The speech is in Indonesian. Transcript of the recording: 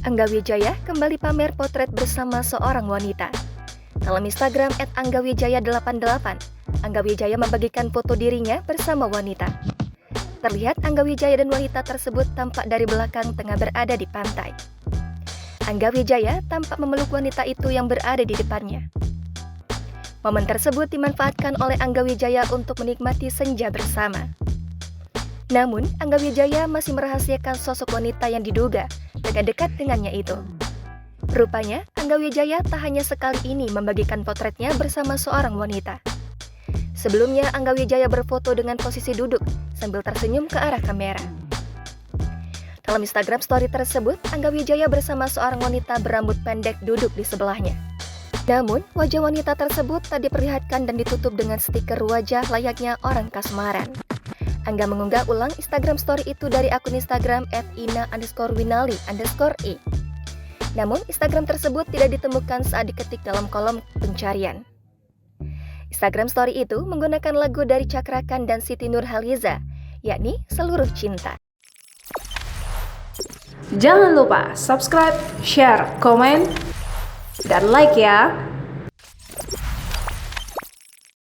Angga Wijaya kembali pamer potret bersama seorang wanita. Dalam Instagram @anggawijaya88, Angga Wijaya membagikan foto dirinya bersama wanita. Terlihat Angga Wijaya dan wanita tersebut tampak dari belakang tengah berada di pantai. Angga Wijaya tampak memeluk wanita itu yang berada di depannya. Momen tersebut dimanfaatkan oleh Angga Wijaya untuk menikmati senja bersama. Namun, Angga Wijaya masih merahasiakan sosok wanita yang diduga dekat-dekat dengannya itu. Rupanya, Angga Wijaya tak hanya sekali ini membagikan potretnya bersama seorang wanita. Sebelumnya, Angga Wijaya berfoto dengan posisi duduk sambil tersenyum ke arah kamera. Dalam Instagram story tersebut, Angga Wijaya bersama seorang wanita berambut pendek duduk di sebelahnya. Namun, wajah wanita tersebut tak diperlihatkan dan ditutup dengan stiker wajah layaknya orang kasmaran. Angga mengunggah ulang Instagram story itu dari akun Instagram @ina_winali_e. Namun, Instagram tersebut tidak ditemukan saat diketik dalam kolom pencarian. Instagram story itu menggunakan lagu dari Cakra Khan dan Siti Nurhaliza, yakni Seluruh Cinta. Jangan lupa subscribe, share, komen, dan like ya!